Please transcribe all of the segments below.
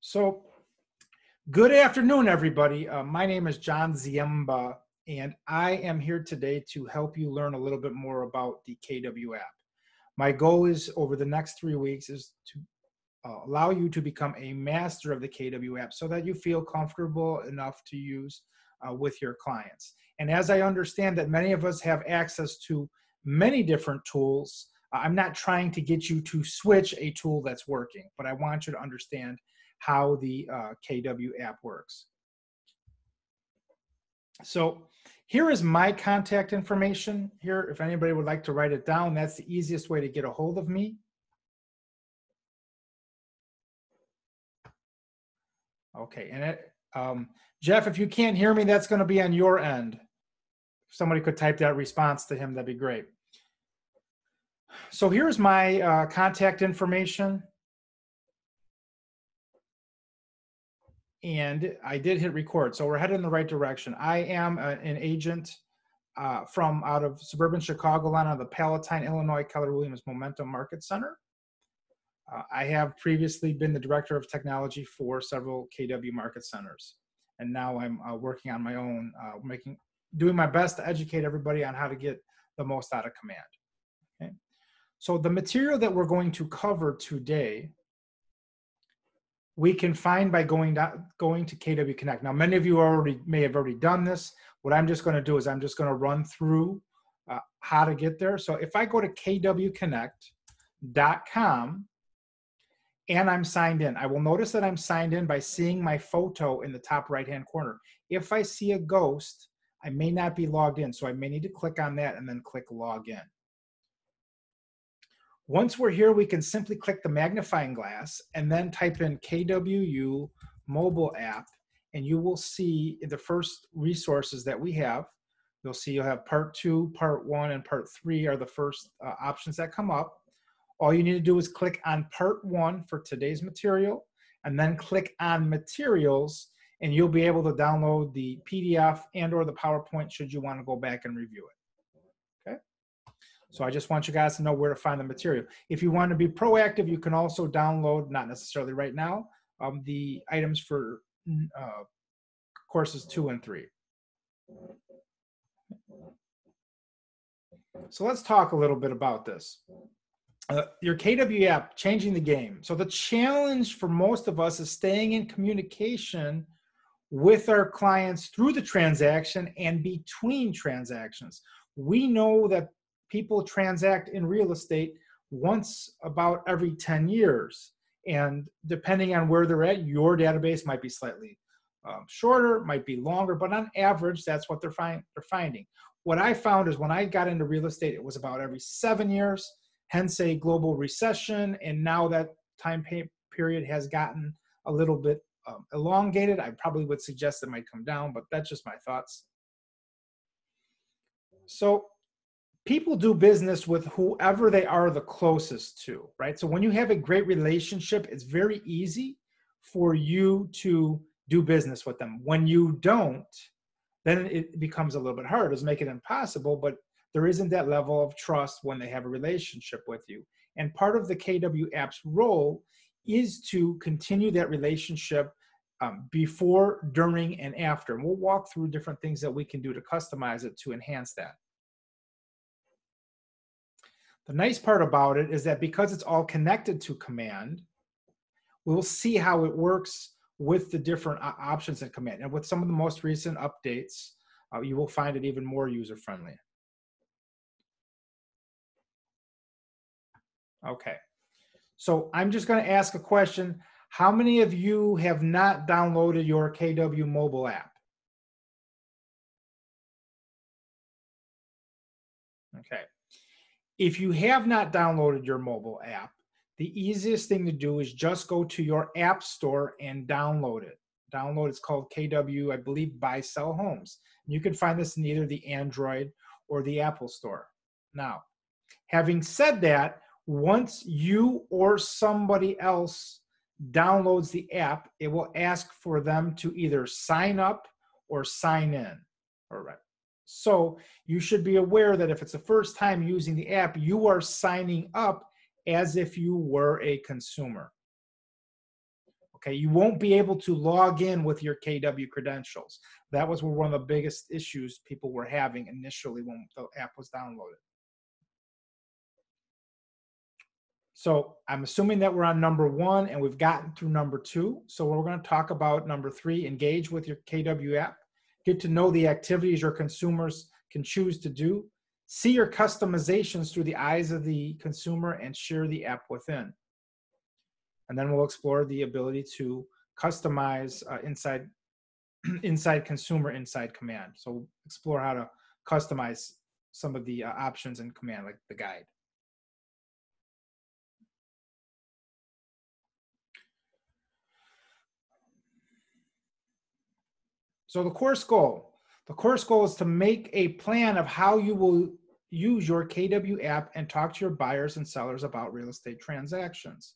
So, good afternoon, everybody. My name is John Ziemba, and I am here today to help you learn a little bit more about the KW app. My goal is over the next 3 weeks is to allow you to become a master of the KW app so that you feel comfortable enough to use with your clients. And as I understand that many of us have access to many different tools, I'm not trying to get you to switch a tool that's working, but I want you to understand how the KW app works. So here is my contact information here. If anybody would like to write it down, that's the easiest way to get a hold of me. Okay, and Jeff, if you can't hear me, that's going to be on your end. If somebody could type that response to him, that'd be great. So here's my contact information. And I did hit record, so we're headed in the right direction. I am an agent from out of suburban Chicagoland on the Palatine, Illinois, Keller Williams Momentum Market Center. I have previously been the director of technology for several KW market centers, and now I'm working on my own, doing my best to educate everybody on how to get the most out of command. Okay, so the material that we're going to cover today, we can find by going to KW Connect. Now, many of you may have already done this. What I'm just going to do is I'm just going to run through how to get there. So if I go to kwconnect.com and I'm signed in, I will notice that I'm signed in by seeing my photo in the top right-hand corner. If I see a ghost, I may not be logged in, so I may need to click on that and then click log in. Once we're here, we can simply click the magnifying glass and then type in KWU mobile app, and you will see the first resources that we have. You'll see you'll have part 2, part 1, and part 3 are the first options that come up. All you need to do is click on part 1 for today's material, and then click on materials, and you'll be able to download the PDF and or the PowerPoint should you want to go back and review it. So I just want you guys to know where to find the material. If you want to be proactive, you can also download, not necessarily right now, the items for courses 2 and 3. So let's talk a little bit about this. Your KW app, changing the game. So the challenge for most of us is staying in communication with our clients through the transaction and between transactions. We know that people transact in real estate once about every 10 years. And depending on where they're at, your database might be slightly shorter, might be longer, but on average, that's what they're finding. What I found is when I got into real estate, it was about every 7 years, hence a global recession. And now that time period has gotten a little bit elongated. I probably would suggest it might come down, but that's just my thoughts. So people do business with whoever they are the closest to, right? So when you have a great relationship, it's very easy for you to do business with them. When you don't, then it becomes a little bit hard. It doesn't make it impossible, but there isn't that level of trust when they have a relationship with you. And part of the KW app's role is to continue that relationship before, during, and after. And we'll walk through different things that we can do to customize it to enhance that. The nice part about it is that because it's all connected to command, we'll see how it works with the different options in command. And with some of the most recent updates, you will find it even more user-friendly. Okay, so I'm just going to ask a question. How many of you have not downloaded your KW mobile app? Okay. If you have not downloaded your mobile app, the easiest thing to do is just go to your app store and download it. It's called KW, I believe, Buy Sell Homes. You can find this in either the Android or the Apple store. Now, having said that, once you or somebody else downloads the app, it will ask for them to either sign up or sign in. All right. So you should be aware that if it's the first time using the app, you are signing up as if you were a consumer. Okay, you won't be able to log in with your KW credentials. That was one of the biggest issues people were having initially when the app was downloaded. So I'm assuming that we're on number 1 and we've gotten through number 2. So we're going to talk about number 3, engage with your KW app, get to know the activities your consumers can choose to do, see your customizations through the eyes of the consumer, and share the app within. And then we'll explore the ability to customize inside consumer, inside command. So we'll explore how to customize some of the options in command, like the guide. So the course goal is to make a plan of how you will use your KW app and talk to your buyers and sellers about real estate transactions.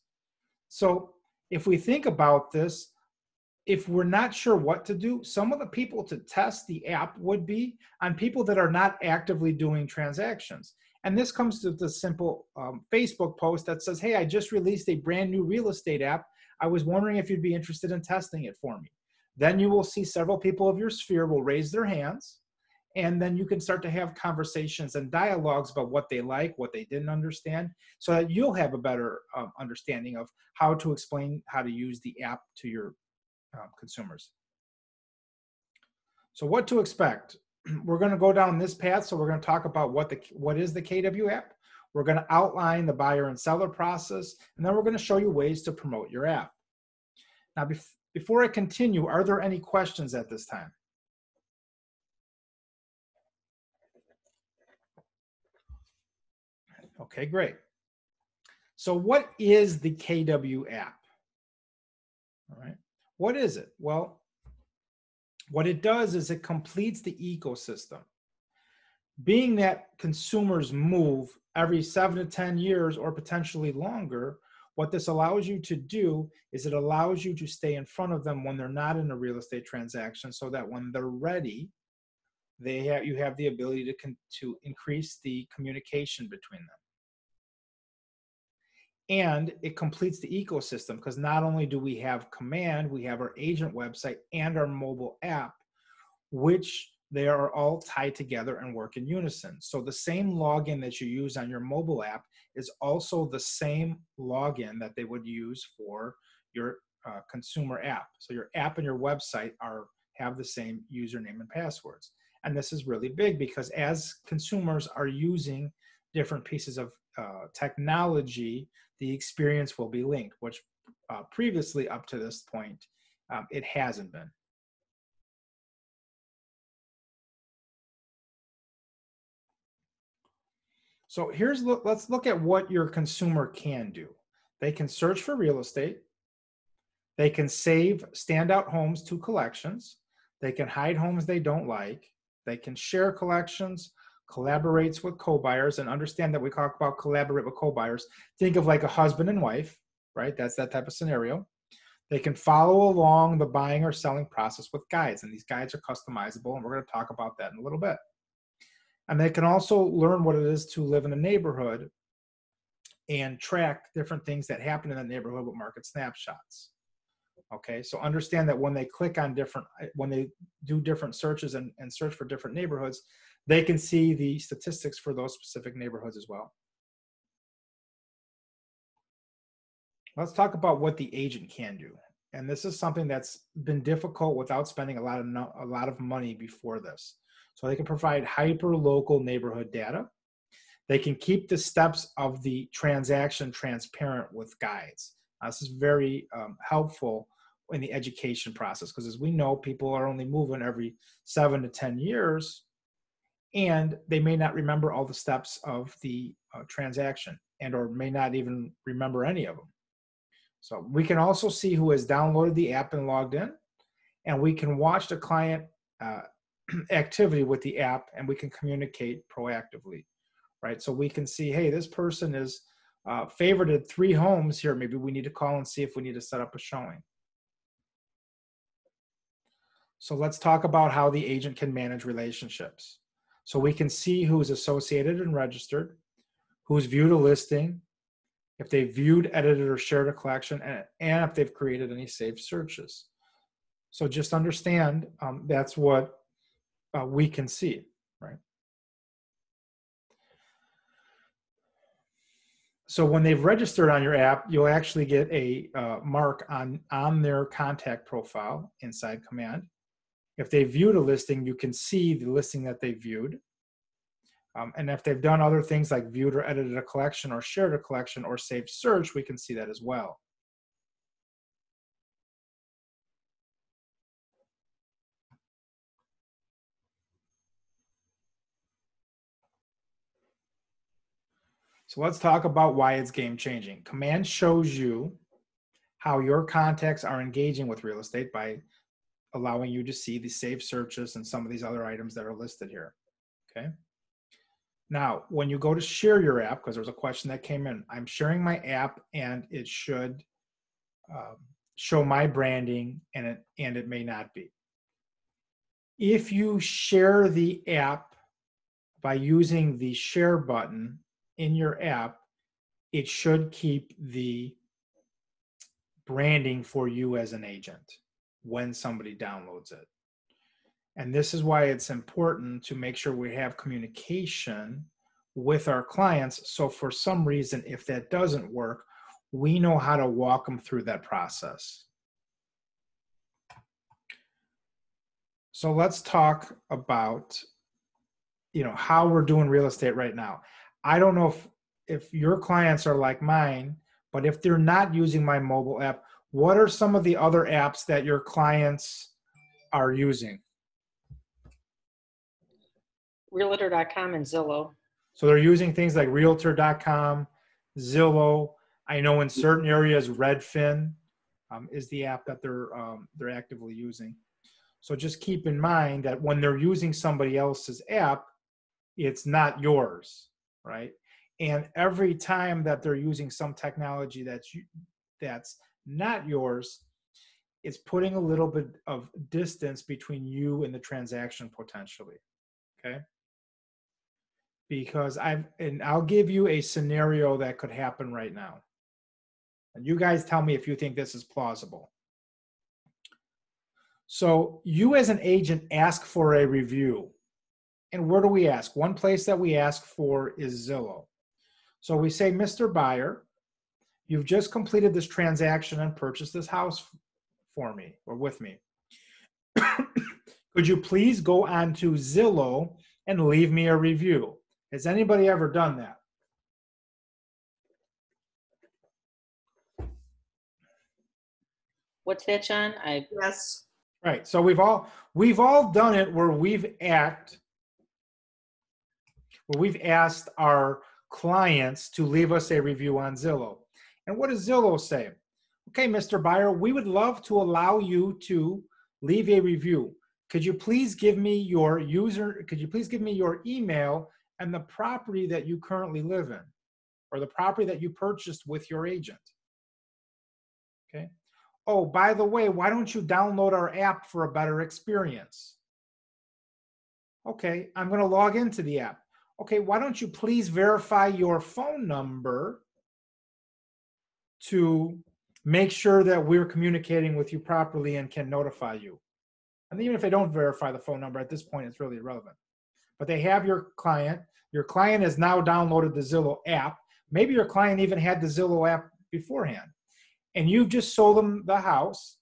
So if we think about this, if we're not sure what to do, some of the people to test the app would be on people that are not actively doing transactions. And this comes to the simple Facebook post that says, hey, I just released a brand new real estate app. I was wondering if you'd be interested in testing it for me. Then you will see several people of your sphere will raise their hands, and then you can start to have conversations and dialogues about what they like, what they didn't understand, so that you'll have a better understanding of how to explain how to use the app to your consumers. So what to expect? We're going to go down this path. So we're going to talk about what is the KW app. We're going to outline the buyer and seller process, and then we're going to show you ways to promote your app. Now, before I continue, are there any questions at this time? Okay, great. So what is the KW app? All right. What is it? Well, what it does is it completes the ecosystem. Being that consumers move every 7 to 10 years or potentially longer, what this allows you to do is it allows you to stay in front of them when they're not in a real estate transaction, so that when they're ready, you have the ability to increase the communication between them. And it completes the ecosystem, because not only do we have command, we have our agent website and our mobile app, which they are all tied together and work in unison. So the same login that you use on your mobile app is also the same login that they would use for your consumer app. So your app and your website have the same username and passwords. And this is really big, because as consumers are using different pieces of technology, the experience will be linked, which previously up to this point, it hasn't been. So let's look at what your consumer can do. They can search for real estate. They can save standout homes to collections. They can hide homes they don't like. They can share collections, collaborates with co-buyers, and understand that we talk about collaborate with co-buyers. Think of like a husband and wife, right? That's that type of scenario. They can follow along the buying or selling process with guides, and these guides are customizable, and we're going to talk about that in a little bit. And they can also learn what it is to live in a neighborhood and track different things that happen in the neighborhood with market snapshots. Okay, so understand that when they click on when they do different searches and search for different neighborhoods, they can see the statistics for those specific neighborhoods as well. Let's talk about what the agent can do. And this is something that's been difficult without spending a lot of money before this. So they can provide hyper-local neighborhood data. They can keep the steps of the transaction transparent with guides. This is very helpful in the education process, because as we know, people are only moving every 7 to 10 years, and they may not remember all the steps of the transaction, and or may not even remember any of them. So we can also see who has downloaded the app and logged in, and we can watch the client activity with the app, and we can communicate proactively, right? So we can see, hey, this person is favorited 3 homes here. Maybe we need to call and see if we need to set up a showing. So let's talk about how the agent can manage relationships. So we can see who's associated and registered, who's viewed a listing, if they viewed, edited, or shared a collection, and if they've created any saved searches. So just understand that's what we can see, right? So when they've registered on your app, you'll actually get a mark on their contact profile inside Command. If they viewed a listing, you can see the listing that they viewed. And if they've done other things like viewed or edited a collection or shared a collection or saved search, we can see that as well. So let's talk about why it's game changing. Command shows you how your contacts are engaging with real estate by allowing you to see the saved searches and some of these other items that are listed here, okay? Now, when you go to share your app, because there was a question that came in, I'm sharing my app and it should show my branding and it may not be. If you share the app by using the share button in your app, it should keep the branding for you as an agent when somebody downloads it. And this is why it's important to make sure we have communication with our clients. So for some reason, if that doesn't work, we know how to walk them through that process. So let's talk about, how we're doing real estate right now. I don't know if your clients are like mine, but if they're not using my mobile app, what are some of the other apps that your clients are using? Realtor.com and Zillow. So they're using things like Realtor.com, Zillow. I know in certain areas, Redfin is the app that they're actively using. So just keep in mind that when they're using somebody else's app, it's not yours, right? And every time that they're using some technology that's not yours, it's putting a little bit of distance between you and the transaction potentially, okay? Because I'll give you a scenario that could happen right now. And you guys tell me if you think this is plausible. So you as an agent ask for a review. And where do we ask? One place that we ask for is Zillow. So we say, Mr. Buyer, you've just completed this transaction and purchased this house for me or with me. Could you please go on to Zillow and leave me a review? Has anybody ever done that? What's that, John? Yes. Right. So we've all done it where we've asked our clients to leave us a review on Zillow. And what does Zillow say? Okay, Mr. Buyer, we would love to allow you to leave a review. Could you please give me your email and the property that you currently live in, or the property that you purchased with your agent? Okay. Oh, by the way, why don't you download our app for a better experience? Okay, I'm going to log into the app. Okay, why don't you please verify your phone number to make sure that we're communicating with you properly and can notify you? And even if they don't verify the phone number at this point, it's really irrelevant. But they have your client. Your client has now downloaded the Zillow app. Maybe your client even had the Zillow app beforehand. And you've just sold them the house.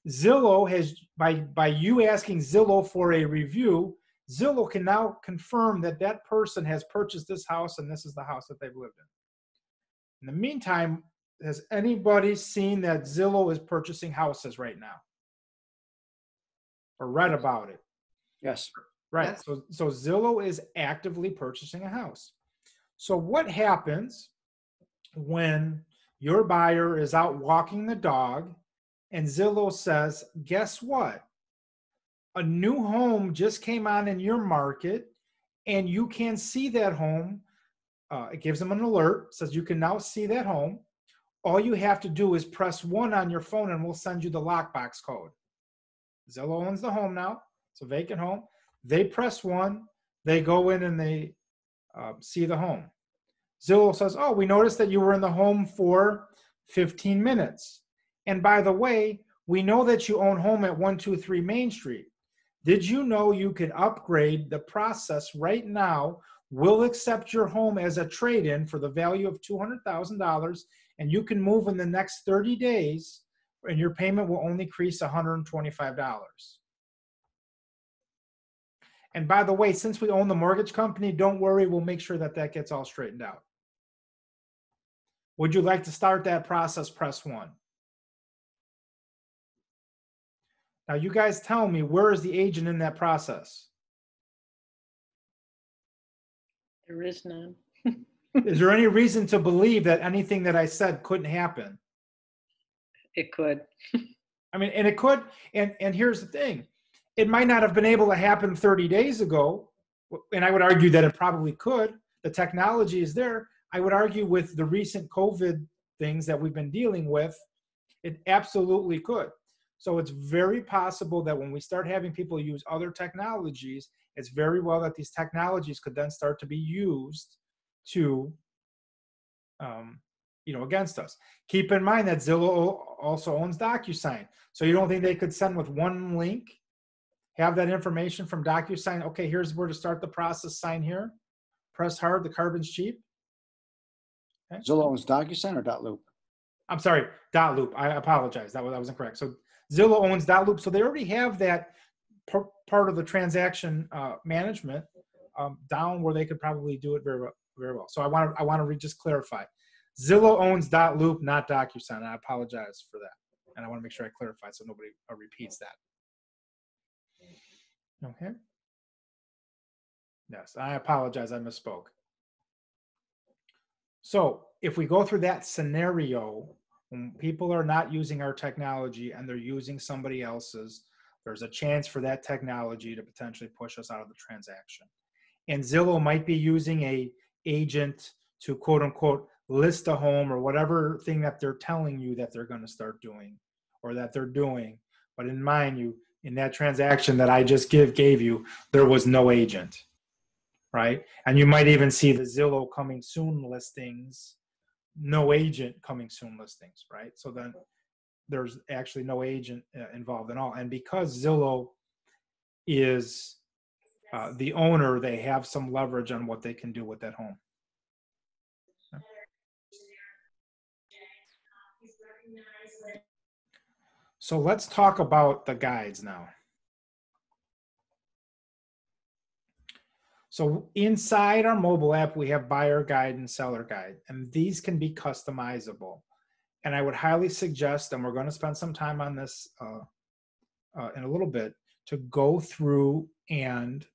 Zillow has, by you asking Zillow for a review, Zillow can now confirm that that person has purchased this house and this is the house that they've lived in. In the meantime, has anybody seen that Zillow is purchasing houses right now? Or read about it? Yes. Right. Yes. So Zillow is actively purchasing a house. So what happens when your buyer is out walking the dog and Zillow says, guess what? A new home just came on in your market and you can see that home. It gives them an alert, says you can now see that home. All you have to do is press 1 on your phone and we'll send you the lockbox code. Zillow owns the home now. It's a vacant home. They press 1, they go in and they see the home. Zillow says, oh, we noticed that you were in the home for 15 minutes. And by the way, we know that you own home at 123 Main Street. Did you know you could upgrade the process right now? We'll accept your home as a trade-in for the value of $200,000, and you can move in the next 30 days, and your payment will only increase $125. And by the way, since we own the mortgage company, don't worry, we'll make sure that that gets all straightened out. Would you like to start that process? Press 1. Now you guys tell me, where is the agent in that process? There is none. Is there any reason to believe that anything that I said couldn't happen? It could. I mean, and it could, and here's the thing. It might not have been able to happen 30 days ago, and I would argue that it probably could. The technology is there. I would argue with the recent COVID things that we've been dealing with, it absolutely could. So it's very possible that when we start having people use other technologies, it's very well that these technologies could then start to be used to, against us. Keep in mind that Zillow also owns DocuSign. So you don't think they could send with one link, have that information from DocuSign, okay, here's where to start the process, sign here, press hard, the carbon's cheap. Okay. Zillow owns DocuSign or .loop? I'm sorry, .loop. I apologize. That was incorrect. So Zillow owns .loop. So they already have that part of the transaction management down where they could probably do it very well. So I want to just clarify. Zillow owns .loop, not DocuSign. I apologize for that. And I want to make sure I clarify so nobody repeats that. Okay. Yes, I apologize. I misspoke. So if we go through that scenario, when people are not using our technology and they're using somebody else's, there's a chance for that technology to potentially push us out of the transaction. And Zillow might be using a agent to quote unquote list a home or whatever thing that they're telling you that they're going to start doing or that they're doing. But in mind you, in that transaction that I just gave you, there was no agent, right? And you might even see the Zillow coming soon listings, no agent coming soon listings, right? So then there's actually no agent involved at all. And because Zillow is the owner, they have some leverage on what they can do with that home. So let's talk about the guides now. So inside our mobile app, we have buyer guide and seller guide, and these can be customizable. And I would highly suggest, and we're going to spend some time on this in a little bit, to go through and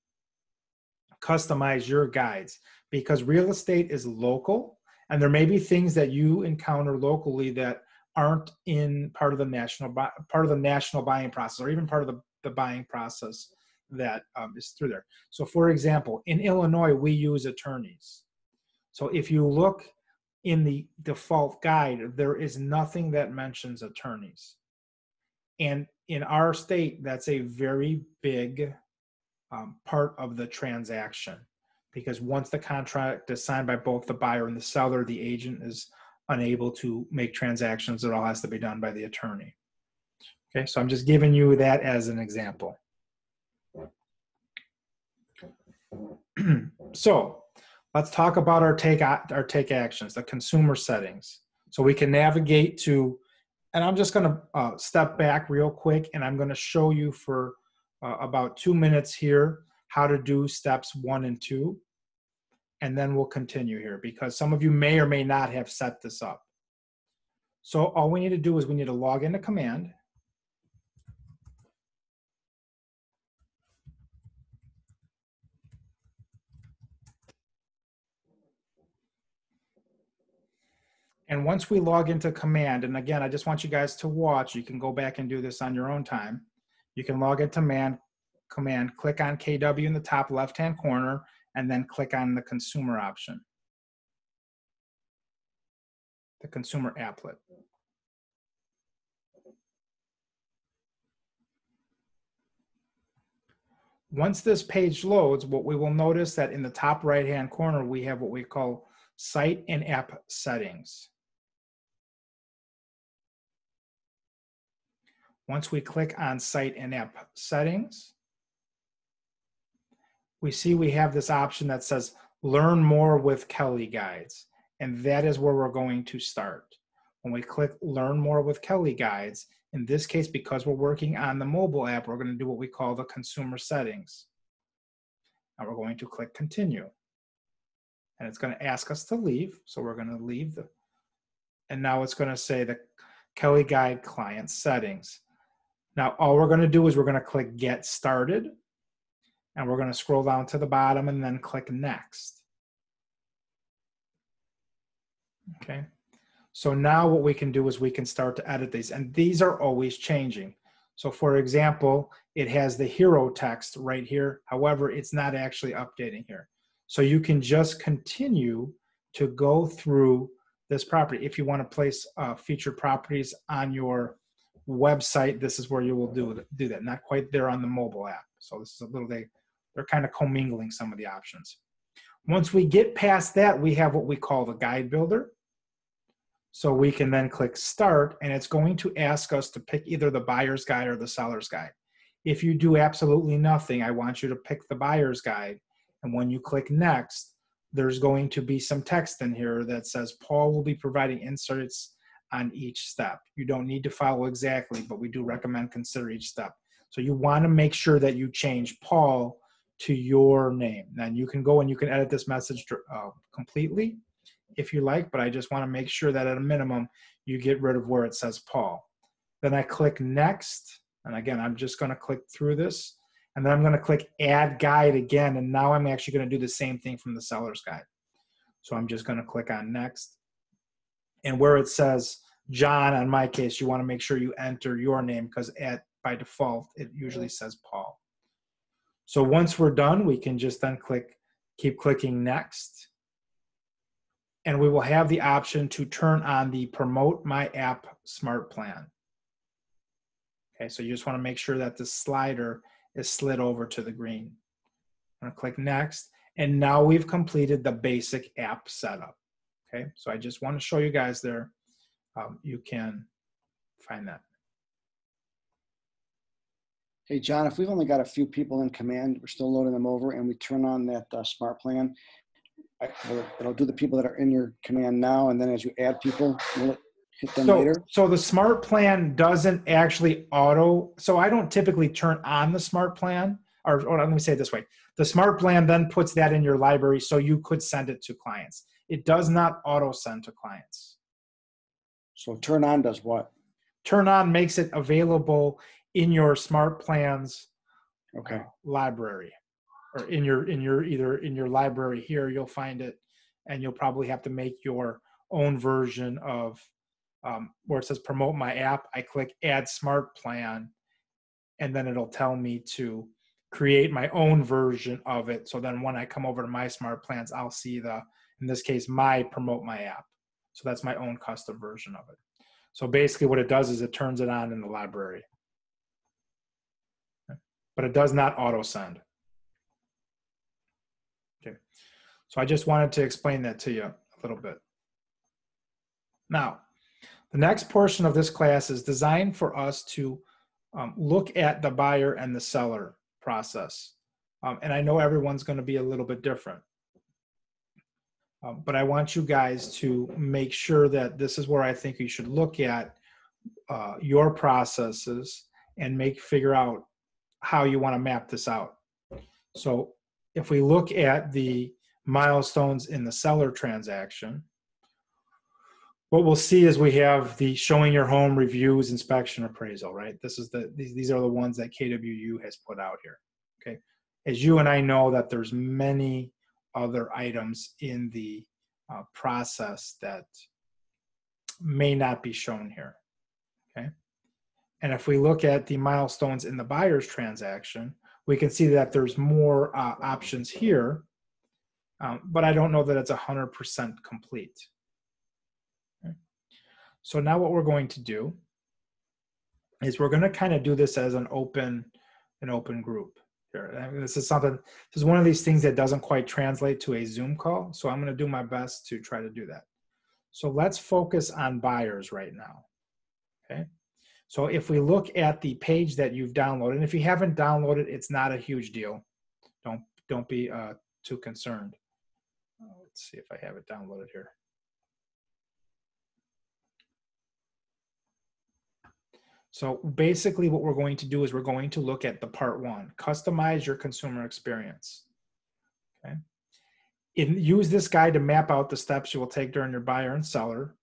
customize your guides, because real estate is local, and there may be things that you encounter locally that aren't in part of the national buying process, or even part of the buying process that is through there. So for example, in Illinois, we use attorneys. So if you look in the default guide, there is nothing that mentions attorneys. And in our state, that's a very big part of the transaction, because once the contract is signed by both the buyer and the seller, the agent is unable to make transactions. It all has to be done by the attorney. Okay, so I'm just giving you that as an example. So let's talk about our take actions, the consumer settings. So we can navigate to, and I'm just going to step back real quick, and I'm going to show you for about 2 minutes here how to do steps 1 and 2. And then we'll continue here, because some of you may or may not have set this up. So all we need to do is we need to log into Command. And once we log into Command, and again, I just want you guys to watch, you can go back and do this on your own time. You can log into Command, click on KW in the top left-hand corner, and then click on the consumer option, the consumer applet. Once this page loads, what we will notice that in the top right-hand corner, we have what we call Site and App Settings. Once we click on Site and App Settings, we see we have this option that says Learn More with Kelly Guides, and that is where we're going to start. When we click Learn More with Kelly Guides, in this case, because we're working on the mobile app, we're going to do what we call the consumer settings. Now we're going to click Continue. And it's going to ask us to leave, so we're going to leave. And now it's going to say the Kelly Guide Client Settings. Now all we're going to do is we're going to click Get Started, and we're going to scroll down to the bottom and then click Next. Okay. So now what we can do is we can start to edit these, and these are always changing. So for example, it has the hero text right here. However, it's not actually updating here. So you can just continue to go through this property. If you want to place featured properties on your website, this is where you will do that. Not quite there on the mobile app. So this is a little, they're kind of commingling some of the options. Once we get past that, we have what we call the guide builder. So we can then click Start, and it's going to ask us to pick either the buyer's guide or the seller's guide. If you do absolutely nothing, I want you to pick the buyer's guide. And when you click Next, there's going to be some text in here that says Paul will be providing inserts on each step. You don't need to follow exactly, but we do recommend consider each step. So you want to make sure that you change Paul to your name. And you can go and you can edit this message completely if you like, but I just want to make sure that at a minimum, you get rid of where it says Paul. Then I click Next. And again, I'm just going to click through this. And then I'm going to click Add Guide again. And now I'm actually going to do the same thing from the seller's guide. So I'm just going to click on Next. And where it says John, in my case, you want to make sure you enter your name because by default, it usually says Paul. So once we're done, we can just then keep clicking Next. And we will have the option to turn on the Promote My App Smart Plan. Okay, so you just want to make sure that the slider is slid over to the green. I'm going to click Next, and now we've completed the basic app setup. Okay, so I just want to show you guys there. You can find that. Hey, John, if we've only got a few people in command, we're still loading them over, and we turn on that smart plan, it'll do the people that are in your command now, and then as you add people, will it hit them later? So the smart plan doesn't actually so I don't typically turn on the smart plan, or let me say it this way. The smart plan then puts that in your library so you could send it to clients. It does not auto send to clients. So turn on does what? Turn on makes it available in your smart plans library, or in your library here, you'll find it, and you'll probably have to make your own version of where it says Promote My App. I click Add Smart Plan, and then it'll tell me to create my own version of it. So then when I come over to my smart plans, I'll see in this case, my Promote My App. So that's my own custom version of it. So basically what it does is it turns it on in the library. But it does not auto send. Okay. So I just wanted to explain that to you a little bit. Now, the next portion of this class is designed for us to look at the buyer and the seller process. And I know everyone's going to be a little bit different. But I want you guys to make sure that this is where I think you should look at your processes and figure out how you want to map this out. So if we look at the milestones in the seller transaction, what we'll see is we have the showing your home, reviews, inspection, appraisal, right? These are the ones that KWU has put out here, okay? As you and I know that there's many other items in the process that may not be shown here, okay? And if we look at the milestones in the buyer's transaction, we can see that there's more options here, but I don't know that it's 100% complete. Okay. So now what we're going to do is we're going to kind of do this as an open group here. I mean, this is one of these things that doesn't quite translate to a Zoom call. So I'm going to do my best to try to do that. So let's focus on buyers right now. Okay. So if we look at the page that you've downloaded, and if you haven't downloaded, it's not a huge deal. Don't be too concerned. Let's see if I have it downloaded here. So basically what we're going to do is we're going to look at the part 1, customize your consumer experience. Okay. Use this guide to map out the steps you will take during your buyer and seller.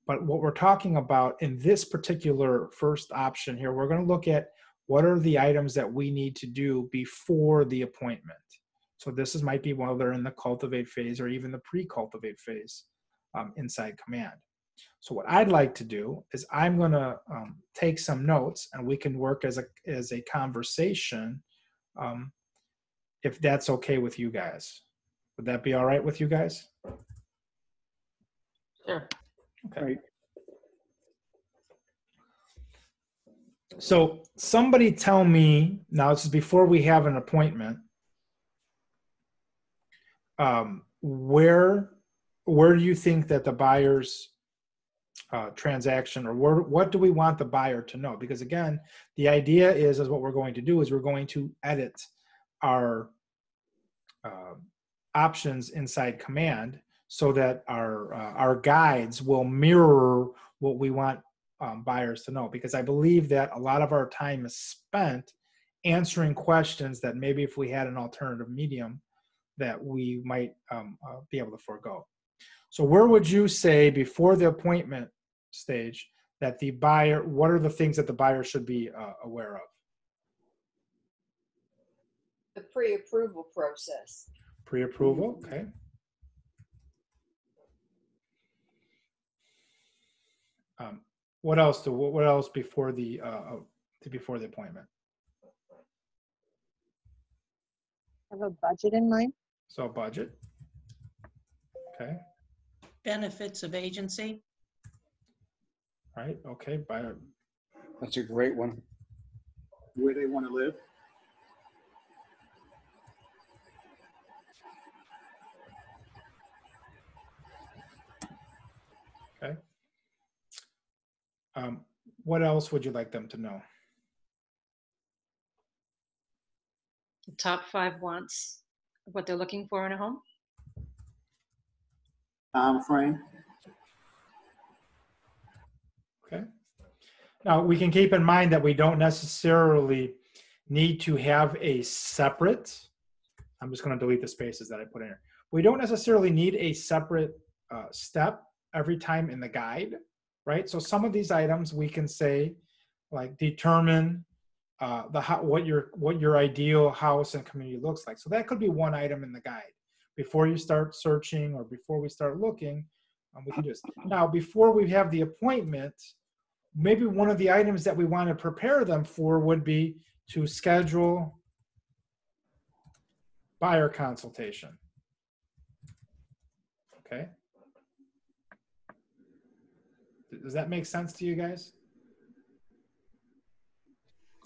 But what we're talking about in this particular first option here, we're going to look at what are the items that we need to do before the appointment. So this might be while they're in the cultivate phase or even the pre-cultivate phase inside Command. So what I'd like to do is I'm going to take some notes, and we can work as a conversation if that's okay with you guys. Would that be all right with you guys? Sure. Okay. Right. So somebody tell me, now this is before we have an appointment, where do you think that the buyer's transaction, or what do we want the buyer to know? Because again, the idea is what we're going to do is we're going to edit our options inside Command so that our guides will mirror what we want buyers to know. Because I believe that a lot of our time is spent answering questions that maybe if we had an alternative medium that we might be able to forego. So where would you say before the appointment stage that the buyer, what are the things that the buyer should be aware of? The pre-approval process. Pre-approval, okay. What else before the appointment? Have a budget in mind. So budget, okay. Benefits of agency. Right, okay, buyer. That's a great one. Where they want to live. Okay. What else would you like them to know? The top 5 wants, what they're looking for in a home. Time frame. Okay. Now we can keep in mind that we don't necessarily need to have a separate, I'm just going to delete the spaces that I put in here. We don't necessarily need a separate step every time in the guide, right? So some of these items we can say, like determine what your ideal house and community looks like. So that could be one item in the guide. Before you start searching or before we start looking, we can do this. Now, before we have the appointment, maybe one of the items that we want to prepare them for would be to schedule buyer consultation. Okay. Does that make sense to you guys?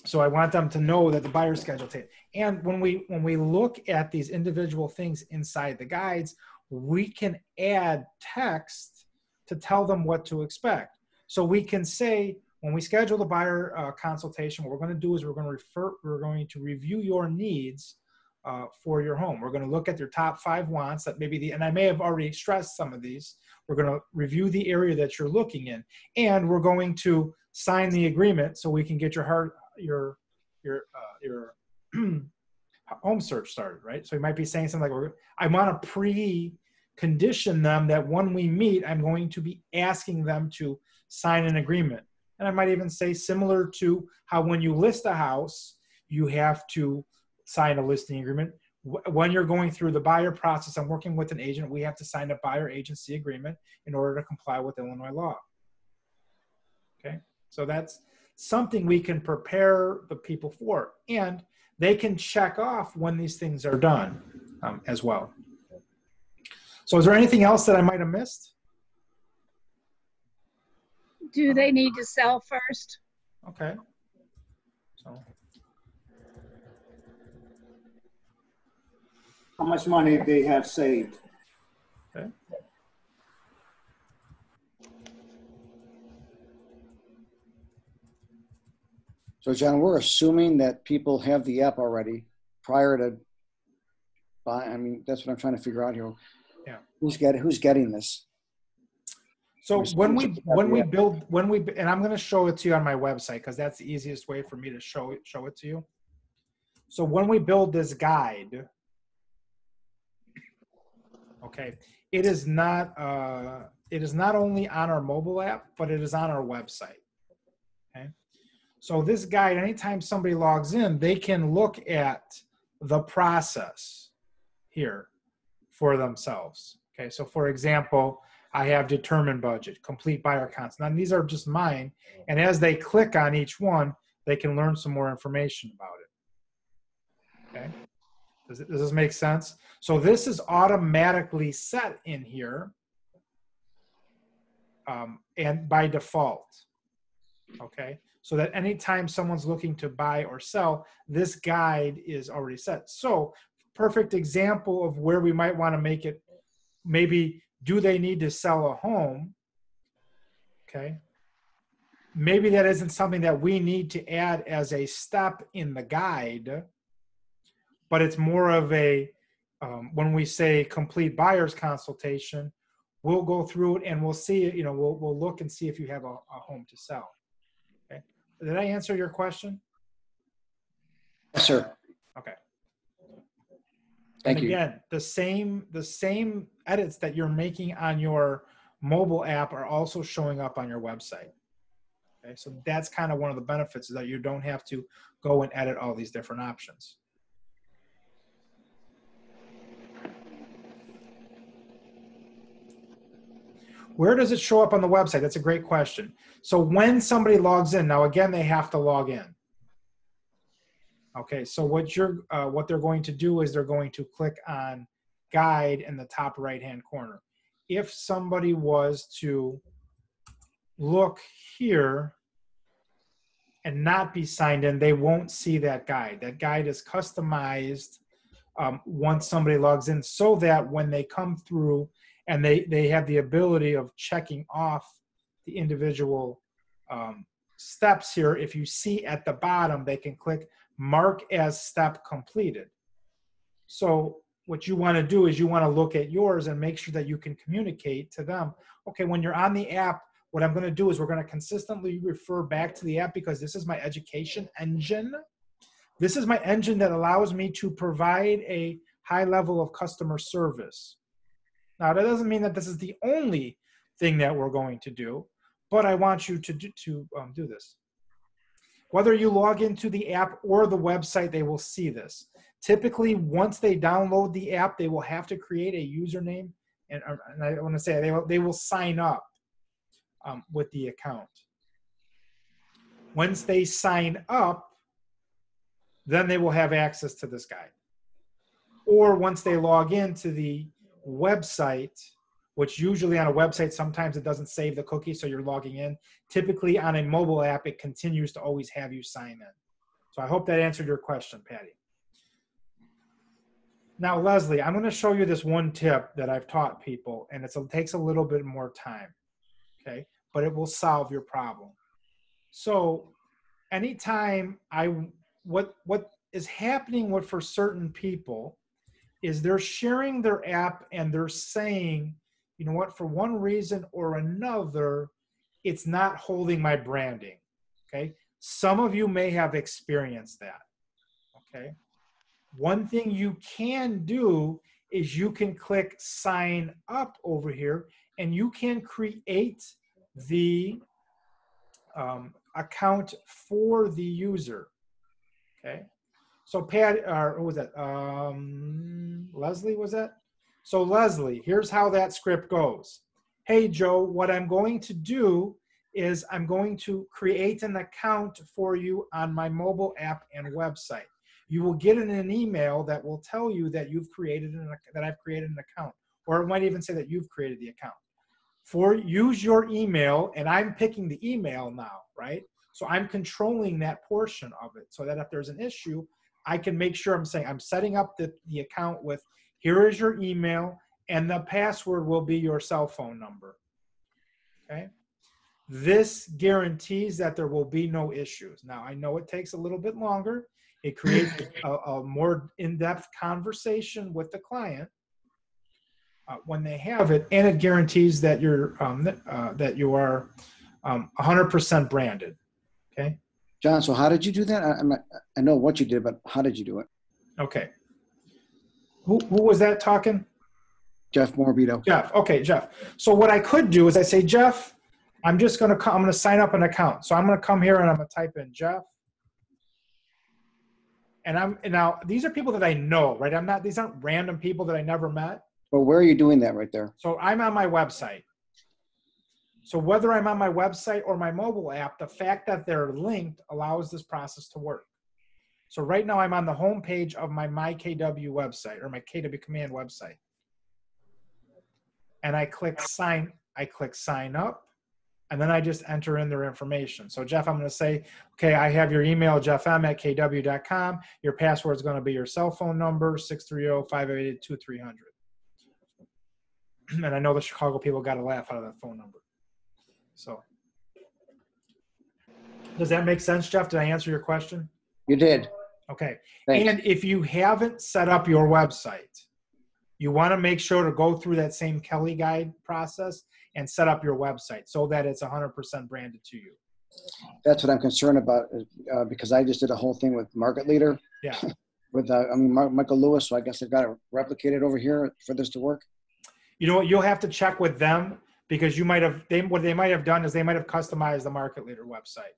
So I want them to know that the buyer schedule tape. And when we look at these individual things inside the guides, we can add text to tell them what to expect. So we can say, when we schedule the buyer consultation, what we're going to do is we're going to review your needs for your home. We're going to look at your top 5 wants that maybe and I may have already stressed some of these. We're going to review the area that you're looking in, and we're going to sign the agreement so we can get your home search started, right? So you might be saying something like, I want to pre-condition them that when we meet, I'm going to be asking them to sign an agreement. And I might even say similar to how when you list a house, you have to sign a listing agreement. When you're going through the buyer process and working with an agent, we have to sign a buyer agency agreement in order to comply with Illinois law. Okay, so that's something we can prepare the people for, and they can check off when these things are done as well. So is there anything else that I might have missed? Do they need to sell first? Okay. So how much money they have saved. Okay. So John, we're assuming that people have the app already prior to buy. I mean, that's what I'm trying to figure out here. Yeah. Who's getting this? So when we Yeah. build, and I'm going to show it to you on my website because that's the easiest way for me to show it to you. So when we build this guide, okay, it is not only on our mobile app, but it is on our website. Okay. So this guide, anytime somebody logs in, they can look at the process here for themselves. Okay, so for example, I have determined budget, complete buyer counts. Now these are just mine, and as they click on each one, they can learn some more information about it. Okay, does this make sense? So this is automatically set in here, and by default. Okay, so that anytime someone's looking to buy or sell, this guide is already set. So perfect example of where we might want to make it, maybe do they need to sell a home? Okay, maybe that isn't something that we need to add as a step in the guide, but it's more of a, when we say complete buyer's consultation, we'll go through it and we'll see, we'll look and see if you have a home to sell. Okay, did I answer your question? Yes, sir. Okay. Thank And you. again, the same edits that you're making on your mobile app are also showing up on your website. Okay, so that's kind of one of the benefits, is that you don't have to go and edit all these different options. Where does it show up on the website? That's a great question. So when somebody logs in, now again, they have to log in. Okay, so what they're going to do is they're going to click on guide in the top right-hand corner. If somebody was to look here and not be signed in, they won't see that guide. That guide is customized once somebody logs in, so that when they come through and they have the ability of checking off the individual steps here, if you see at the bottom, they can click mark as step completed. So what you want to do is you want to look at yours and make sure that you can communicate to them. Okay, when you're on the app, what I'm going to do is we're going to consistently refer back to the app, because this is my education engine. This is my engine that allows me to provide a high level of customer service. Now, that doesn't mean that this is the only thing that we're going to do, but I want you to do this. Whether you log into the app or the website, they will see this. Typically, once they download the app, they will have to create a username, and I want to say they will sign up with the account. Once they sign up, then they will have access to this guide. Or once they log into the website, which usually on a website, sometimes it doesn't save the cookie, so you're logging in. Typically on a mobile app, it continues to always have you sign in. So I hope that answered your question, Patty. Now, Leslie, I'm going to show you this one tip that I've taught people, and it takes a little bit more time, okay? But it will solve your problem. So anytime what is happening for certain people is they're sharing their app and they're saying, you know what, for one reason or another, it's not holding my branding, okay? Some of you may have experienced that, okay? One thing you can do is you can click sign up over here, and you can create the account for the user, okay? So Pat, or who was that? Leslie, was that? So Leslie, here's how that script goes. Hey, Joe, what I'm going to do is I'm going to create an account for you on my mobile app and website. You will get an email that will tell you that I've created an account, or it might even say that you've created the account. Use your email, and I'm picking the email now, right? So I'm controlling that portion of it, so that if there's an issue, I can make sure I'm saying I'm setting up the account with, here is your email, and the password will be your cell phone number. Okay. This guarantees that there will be no issues. Now, I know it takes a little bit longer. It creates a more in-depth conversation with the client when they have it, and it guarantees that you're that you are 100% branded. Okay. John, so how did you do that? I know what you did, but how did you do it? Okay. Who was that talking? Jeff Morbido. Jeff. Okay, Jeff. So what I could do is I say, Jeff, I'm going to sign up an account. So I'm going to come here and I'm going to type in Jeff. And now these are people that I know, right? These aren't random people that I never met. But where are you doing that right there? So I'm on my website. So whether I'm on my website or my mobile app, the fact that they're linked allows this process to work. So right now I'm on the home page of my KW website, or my KW Command website. And I click sign up, and then I just enter in their information. So Jeff, I'm going to say, okay, I have your email, jeffm@kw.com. Your password is going to be your cell phone number, 630-588-2300. And I know the Chicago people got a laugh out of that phone number. So does that make sense, Jeff? Did I answer your question? You did. Okay. Thanks. And if you haven't set up your website, you want to make sure to go through that same Kelly guide process and set up your website so that it's 100% branded to you. That's what I'm concerned about, because I just did a whole thing with Market Leader. Yeah. With Michael Lewis, so I guess I've got to replicate it over here for this to work. You know what? You'll have to check with them, because what they might have done is they might have customized the Market Leader website,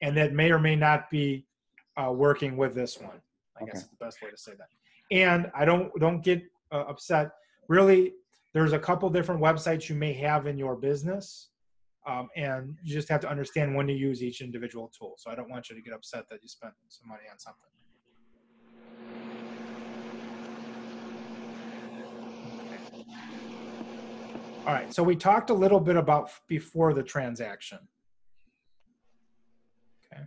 and that may or may not be working with this one. I guess is the best way to say that. And I don't get upset. Really, there's a couple different websites you may have in your business, and you just have to understand when to use each individual tool. So I don't want you to get upset that you spent some money on something. All right, so we talked a little bit about before the transaction. Okay.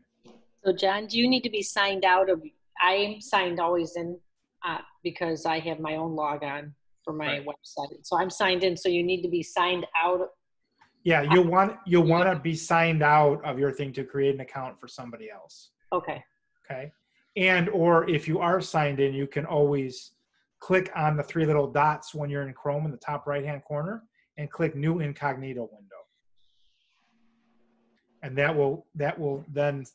So John, do you need to be signed out of, I'm signed always in because I have my own logon for my website. So I'm signed in, so you need to be signed out. Yeah, you'll want to be signed out of your thing to create an account for somebody else. Okay. Okay. And or if you are signed in, you can always click on the three little dots when you're in Chrome in the top right-hand corner and click New Incognito window. And that will then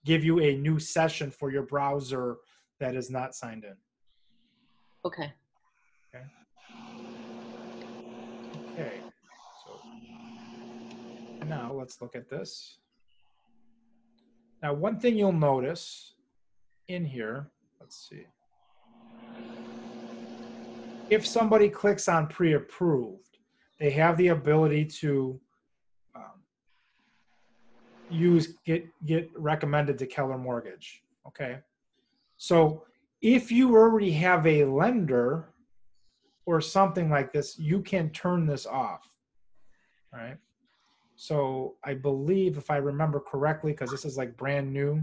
give you a new session for your browser that is not signed in. Okay. Okay. Okay. So now let's look at this. Now, one thing you'll notice in here, let's see. If somebody clicks on pre-approved, they have the ability to get recommended to Keller Mortgage. Okay. So if you already have a lender or something like this, you can turn this off. All right. So I believe, if I remember correctly, because this is like brand new,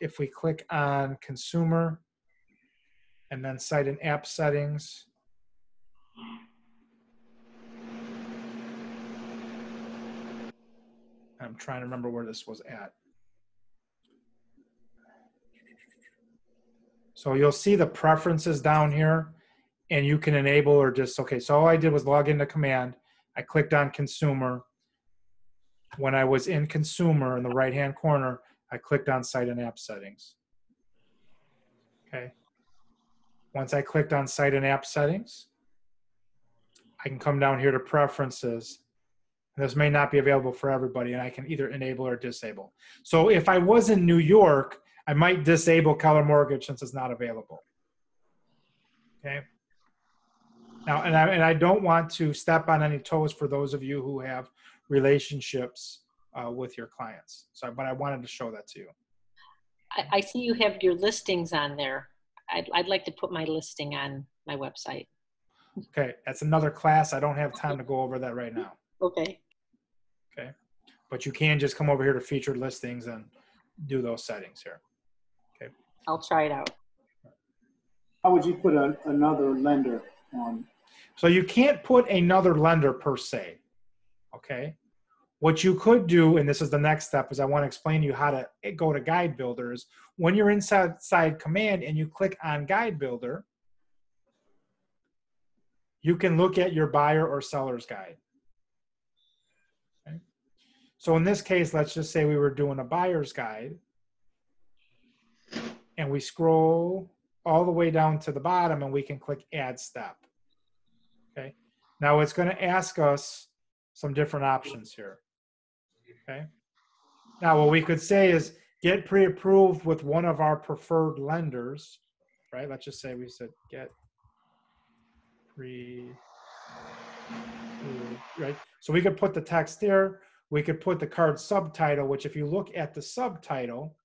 if we click on consumer and then site and app settings, I'm trying to remember where this was at. So you'll see the preferences down here, and you can enable or just, okay, so all I did was log into Command. I clicked on consumer. When I was in consumer in the right-hand corner, I clicked on site and app settings. Okay. Once I clicked on site and app settings, I can come down here to preferences. This may not be available for everybody, and I can either enable or disable. So if I was in New York, I might disable Keller Mortgage since it's not available. Okay. Now, and I don't want to step on any toes for those of you who have relationships with your clients. So, but I wanted to show that to you. I see you have your listings on there. I'd like to put my listing on my website. Okay, that's another class. I don't have time to go over that right now. Okay. Okay, but you can just come over here to featured listings and do those settings here. Okay, I'll try it out. How would you put another lender on? So you can't put another lender per se, okay? What you could do, and this is the next step, is I want to explain to you how to go to Guide Builder. Is when you're inside Command and you click on Guide Builder, you can look at your buyer or seller's guide. Okay? So in this case, let's just say we were doing a buyer's guide, and we scroll all the way down to the bottom, and we can click Add Step. Okay. Now it's going to ask us some different options here. Okay. Now what we could say is get pre-approved with one of our preferred lenders, right? Let's just say we said get pre-approved, right? So we could put the text there. We could put the card subtitle, which if you look at the subtitle,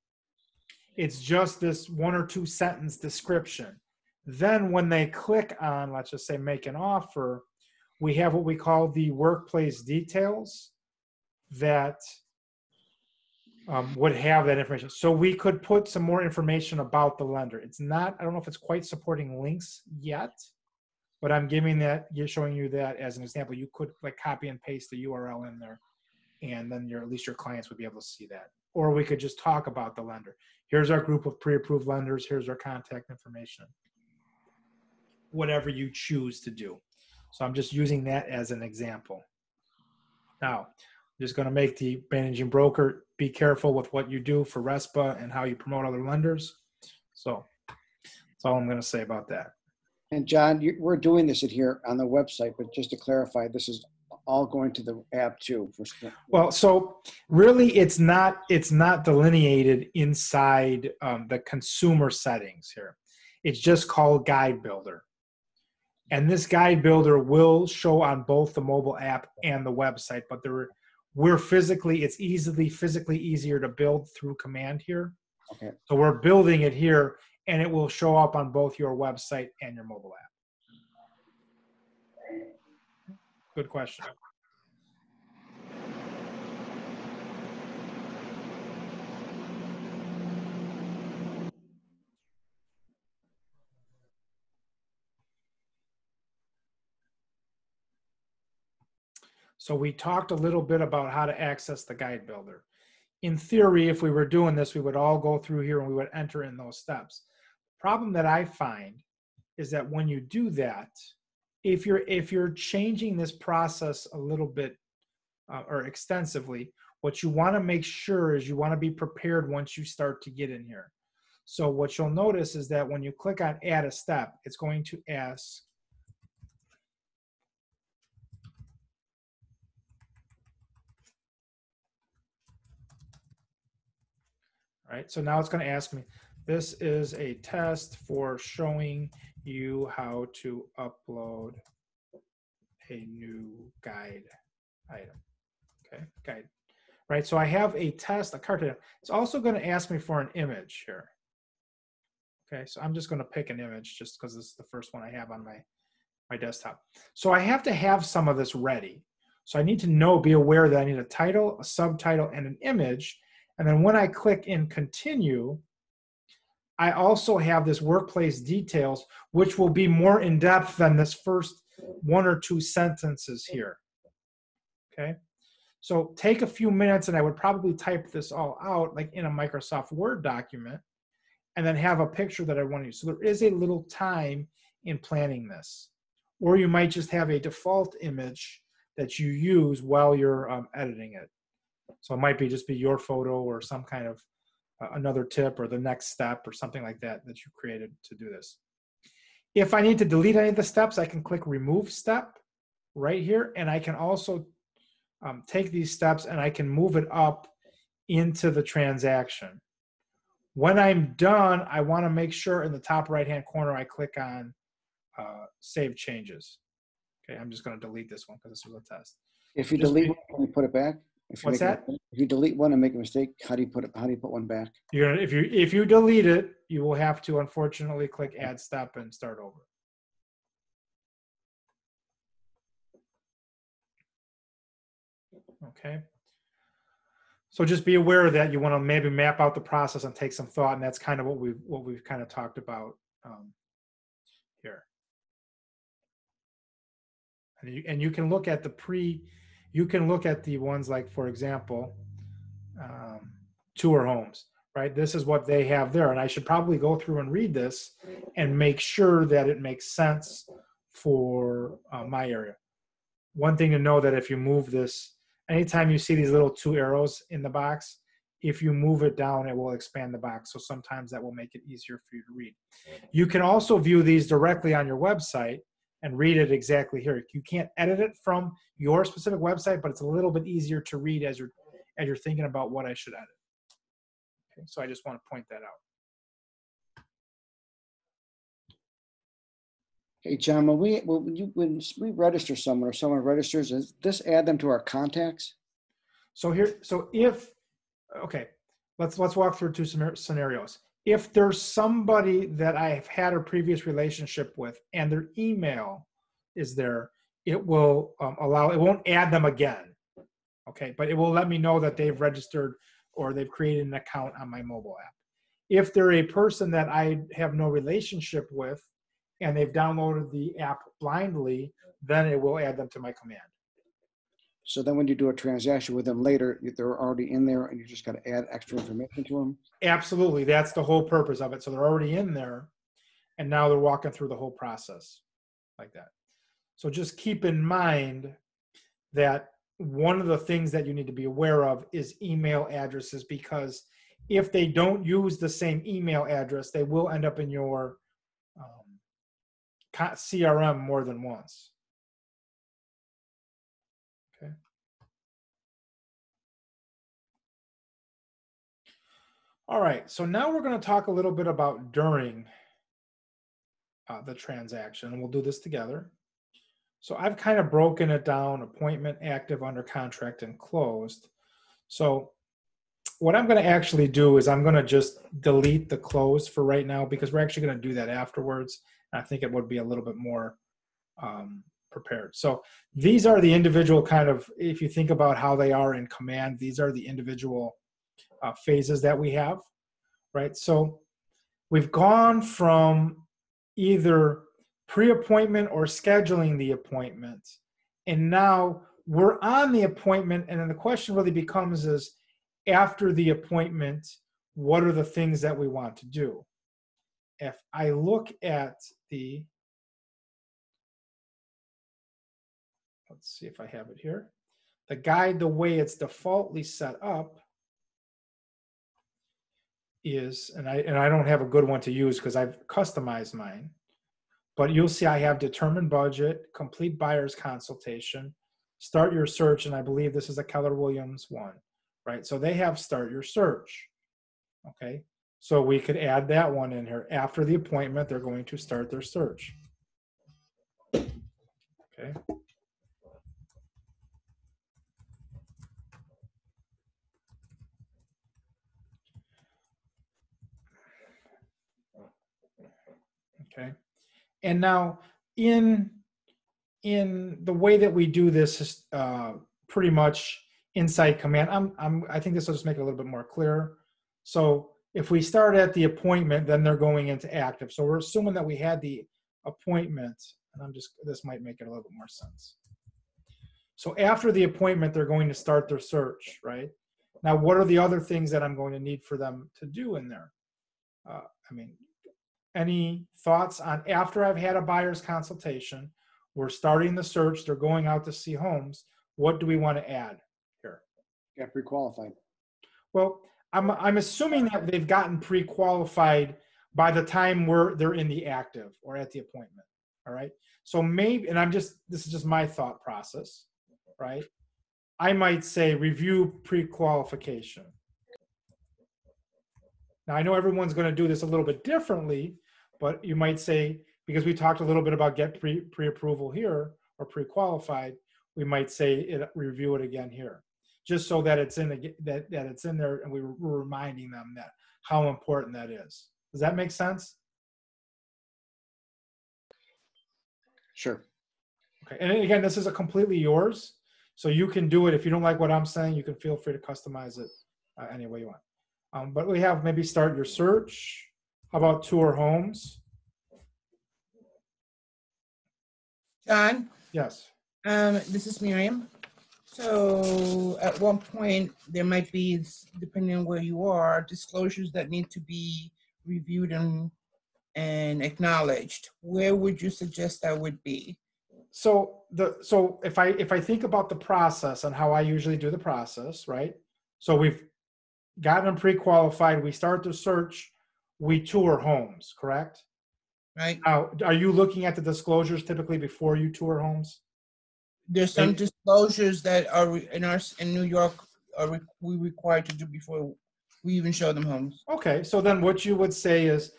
it's just this 1 or 2 sentence description. Then when they click on, let's just say make an offer, we have what we call the workplace details that would have that information. So we could put some more information about the lender. It's not, I don't know if it's quite supporting links yet, but I'm giving that, showing you that as an example. You could like copy and paste the URL in there, and then at least your clients would be able to see that. Or we could just talk about the lender. Here's our group of pre-approved lenders. Here's our contact information. Whatever you choose to do. So I'm just using that as an example. Now, I'm just going to make the managing broker be careful with what you do for RESPA and how you promote other lenders. So that's all I'm going to say about that. And John, we're doing this here on the website, but just to clarify, this is all going to the app too. Well, so really it's not delineated inside the consumer settings here. It's just called Guide Builder. And this Guide Builder will show on both the mobile app and the website, but it's physically easier to build through Command here. Okay. So we're building it here, and it will show up on both your website and your mobile app. Good question. So we talked a little bit about how to access the Guide Builder. In theory, if we were doing this, we would all go through here and we would enter in those steps. The problem that I find is that when you do that, if you're changing this process a little bit or extensively, what you want to make sure is you want to be prepared once you start to get in here. So what you'll notice is that when you click on Add a Step, it's going to ask, all right, so now it's going to ask me, this is a test for showing you how to upload a new guide item. Okay, guide. Right, so I have a test, a card. It's also going to ask me for an image here. Okay, so I'm just going to pick an image just because this is the first one I have on my desktop. So I have to have some of this ready. So I need to be aware that I need a title, a subtitle, and an image. And then when I click in continue, I also have this workplace details, which will be more in depth than this first 1 or 2 sentences here. Okay, so take a few minutes, and I would probably type this all out like in a Microsoft Word document, and then have a picture that I want to use. So there is a little time in planning this. Or you might just have a default image that you use while you're editing it. So it might just be your photo or some kind of another tip or the next step or something like that that you created to do this. If I need to delete any of the steps, I can click Remove Step right here, and I can also take these steps and I can move it up into the transaction. When I'm done, I want to make sure in the top right-hand corner I click on Save Changes. Okay, I'm just going to delete this one because this was a test. If you delete one, can you put it back? What's that? If you delete one and make a mistake, how do you put one back? If you delete it, you will have to unfortunately click Add Step and start over. Okay. So just be aware that you want to maybe map out the process and take some thought, and that's kind of what we've kind of talked about here. And you can look at you can look at the ones like, for example, tour homes, right? This is what they have there, and I should probably go through and read this and make sure that it makes sense for my area. One thing to know that if you move this, anytime you see these little 2 arrows in the box, if you move it down, it will expand the box. So sometimes that will make it easier for you to read. You can also view these directly on your website and read it exactly here. You can't edit it from your specific website, but it's a little bit easier to read as you're thinking about what I should edit. Okay, so I just want to point that out. Hey, John, when we register someone or someone registers, does this add them to our contacts? So okay, let's walk through 2 scenarios. If there's somebody that I've had a previous relationship with and their email is there, it will it won't add them again, okay? But it will let me know that they've registered or they've created an account on my mobile app. If they're a person that I have no relationship with and they've downloaded the app blindly, then it will add them to my command. So then when you do a transaction with them later, they're already in there and you just got to add extra information to them? Absolutely. That's the whole purpose of it. So they're already in there and now they're walking through the whole process like that. So just keep in mind that one of the things that you need to be aware of is email addresses, because if they don't use the same email address, they will end up in your CRM more than once. Okay. All right, so now we're going to talk a little bit about during the transaction, and we'll do this together. So I've kind of broken it down: appointment, active, under contract, and closed. So what I'm going to actually do is I'm going to just delete the closed for right now, because we're actually going to do that afterwards. And I think it would be a little bit more prepared. So these are the individual kind of, if you think about how they are in command, these are the individual phases that we have, right? So we've gone from either pre-appointment or scheduling the appointment, and now we're on the appointment, and then the question really becomes is, after the appointment, what are the things that we want to do? If I look at let's see if I have it here. The guide, the way it's defaultly set up is, and I don't have a good one to use because I've customized mine, but you'll see I have determined budget, complete buyer's consultation, start your search, and I believe this is a Keller Williams one, right? So they have start your search, okay? So we could add that one in here. After the appointment, they're going to start their search, okay? Okay, and now in the way that we do this is pretty much inside command. I think this will just make it a little bit more clear. So if we start at the appointment, then they're going into active. So we're assuming that we had the appointment, and this might make it a little bit more sense. So after the appointment, they're going to start their search, right? Now, what are the other things that I'm going to need for them to do in there? Any thoughts on after I've had a buyer's consultation, we're starting the search, they're going out to see homes, what do we want to add here? Yeah, pre-qualified. Well, I'm assuming that they've gotten pre-qualified by the time they're in the active or at the appointment, all right? So maybe, and this is just my thought process, right? I might say review pre-qualification. Now, I know everyone's going to do this a little bit differently, but you might say, because we talked a little bit about get pre-approval here or pre-qualified, we might say review it again here, just so that it's in that it's in there, and we're reminding them that how important that is. Does that make sense? Sure. Okay, and again, this is completely yours, so you can do it. If you don't like what I'm saying, you can feel free to customize it any way you want. But we have maybe start your search. How about tour homes? John, Yes. this is Miriam. So at one point, there might be, depending on where you are, disclosures that need to be reviewed and acknowledged. Where would you suggest that would be? So if I think about the process and how I usually do the process, right? So we've gotten them pre-qualified, we start the search, we tour homes, correct? Right? Now, are you looking at the disclosures typically before you tour homes? There's some disclosures that are in New York we required to do before we even show them homes. Okay, so then what you would say is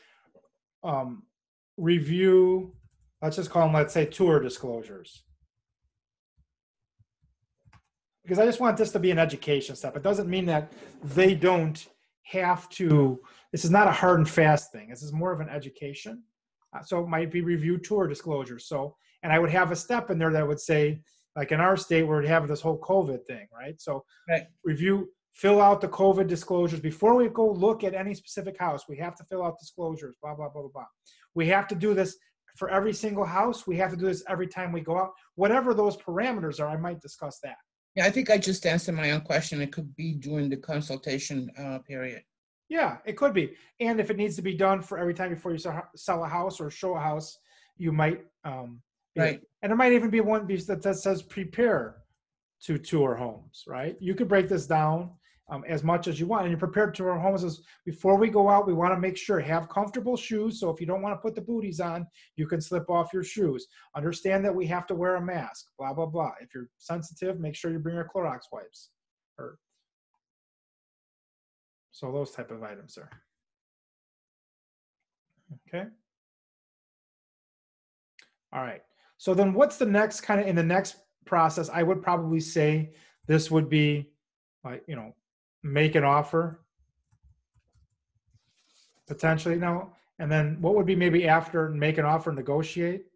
review, let's just call them, let's say, tour disclosures. Because I just want this to be an education step. It doesn't mean that they don't have to, this is not a hard and fast thing. This is more of an education. So it might be review tour disclosures. So, and I would have a step in there that would say, like in our state where we have this whole COVID thing, right? So review, fill out the COVID disclosures. Before we go look at any specific house, we have to fill out disclosures, blah, blah, blah, blah, blah. We have to do this for every single house. We have to do this every time we go out. Whatever those parameters are, I might discuss that. Yeah, I think I just answered my own question. It could be during the consultation period. Yeah, it could be. And if it needs to be done for every time before you sell a house or show a house, you might, right. And there might even be one that says prepare to tour homes, right? You could break this down as much as you want. And you're prepared to tour homes as before we go out, we want to make sure have comfortable shoes. So if you don't want to put the booties on, you can slip off your shoes. Understand that we have to wear a mask, blah, blah, blah. If you're sensitive, make sure you bring your Clorox wipes. So those type of items there. Okay. All right. So then what's the next kind of in the next process? I would probably say this would be like, make an offer potentially now. And then what would be maybe after make an offer, negotiate?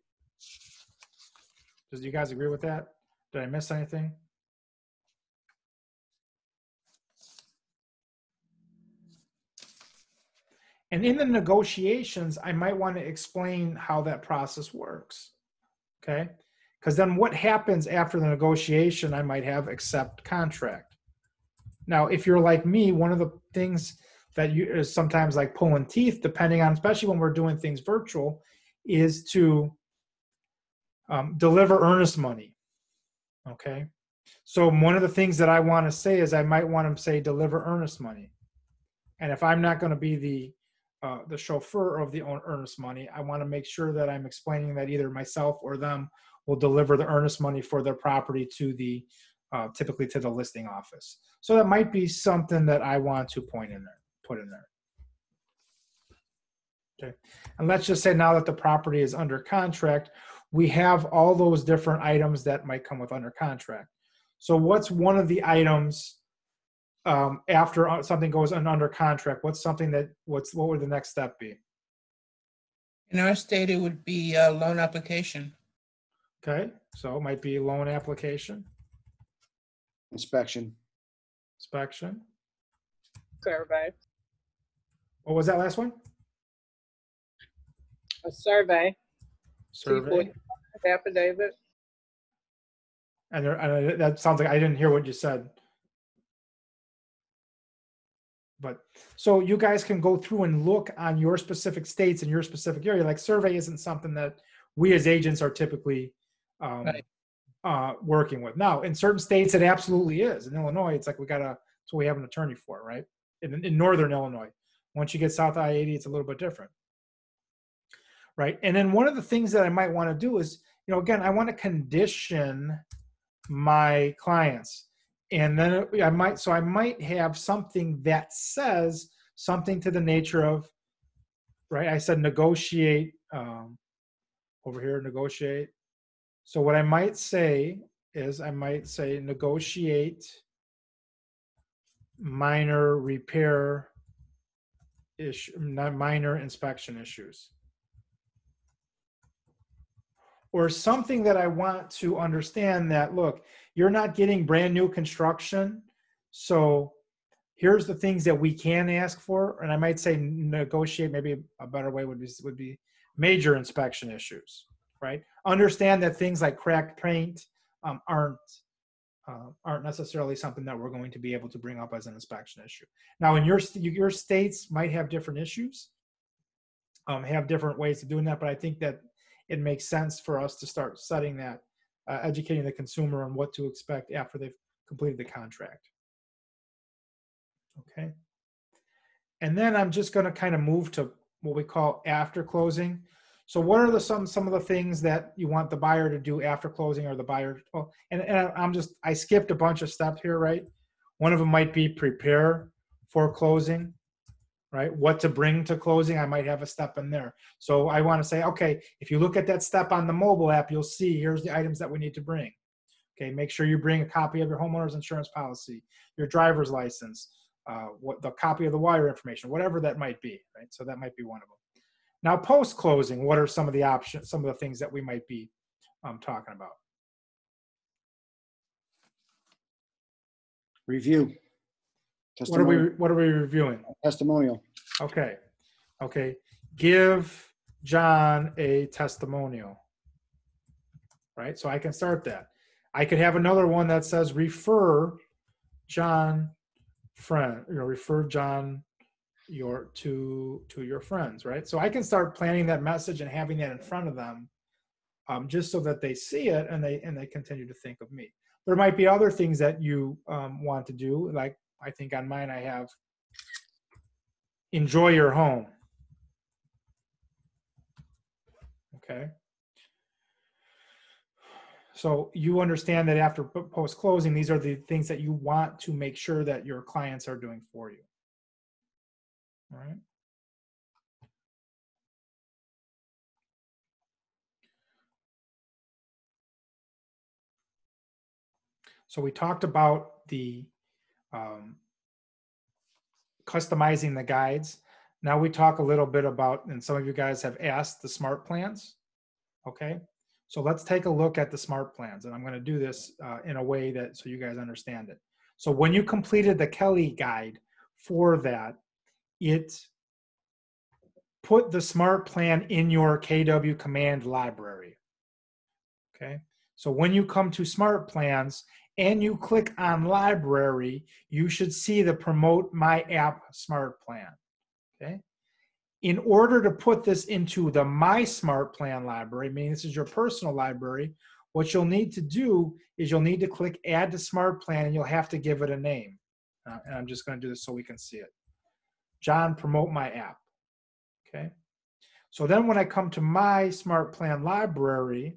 Do you guys agree with that? Did I miss anything? And in the negotiations, I might want to explain how that process works, okay? Because then what happens after the negotiation, I might have accept contract. Now, if you're like me, one of the things that is sometimes like pulling teeth, depending on, especially when we're doing things virtual, is to deliver earnest money, okay? So one of the things that I want to say is I might want to say deliver earnest money. And if I'm not going to be the chauffeur of the earnest money, I want to make sure that I'm explaining that either myself or them will deliver the earnest money for their property to the, typically to the listing office. So that might be something that I want to put in there. Okay. And let's just say now that the property is under contract, we have all those different items that might come with under contract. So what's one of the items after something goes under contract? What's something that, what would the next step be? In our state, it would be a loan application. Okay, so it might be loan application. Inspection. Survey. What was that last one? A survey. Survey. Affidavit. And that sounds like I didn't hear what you said. But so you guys can go through and look on your specific states and your specific area. Like survey isn't something that we as agents are typically working with. Now, in certain states, it absolutely is. In Illinois, it's like so we have an attorney for it, right? In Northern Illinois. Once you get south of I-80, it's a little bit different, right? And then one of the things that I might want to do is, again, I want to condition my clients. And then I might have something that says something to the nature of, right? I said negotiate, over here, negotiate. So what I might say is negotiate minor repair issue, not minor inspection issues. Or something that I want to understand that, look, you're not getting brand new construction. So here's the things that we can ask for, and I might say negotiate, maybe a better way would be major inspection issues, right? Understand that things like cracked paint aren't necessarily something that we're going to be able to bring up as an inspection issue. Now, in your states might have different issues, have different ways of doing that, but I think that it makes sense for us to start setting that, educating the consumer on what to expect after they've completed the contract. Okay. And then I'm just going to kind of move to what we call after closing. So what are some of the things that you want the buyer to do after closing, or the buyer? Oh, and I skipped a bunch of steps here, right? One of them might be prepare for closing, right? What to bring to closing. I might have a step in there. So I want to say, okay, if you look at that step on the mobile app, you'll see here's the items that we need to bring. Okay, make sure you bring a copy of your homeowner's insurance policy, your driver's license, the copy of the wire information, whatever that might be, right? So that might be one of them. Now, post-closing, what are some of the options, some of the things that we might be talking about? Review. What are we reviewing? Testimonial. Okay. Give John a testimonial, right? So I can start that. I could have another one that says refer John refer John to your friends, right? So I can start planning that message and having that in front of them, just so that they see it and they continue to think of me. There might be other things that you want to do, like I think on mine I have enjoy your home. Okay. So you understand that after post-closing, these are the things that you want to make sure that your clients are doing for you. All right. So we talked about the customizing the guides. Now we talk a little bit about, and some of you guys have asked, the SMART plans. Okay. So let's take a look at the SMART plans, and I'm going to do this in a way that so you guys understand it. So when you completed the Kelly guide for that, it put the SMART plan in your KW command library. Okay. So when you come to SMART plans and you click on library, you should see the Promote My App SMART plan. Okay. In order to put this into the My Smart Plan library, meaning this is your personal library, what you'll need to do is you'll need to click Add to Smart Plan, and you'll have to give it a name. And I'm just going to do this so we can see it. John, Promote My App. Okay. So then when I come to My Smart Plan library,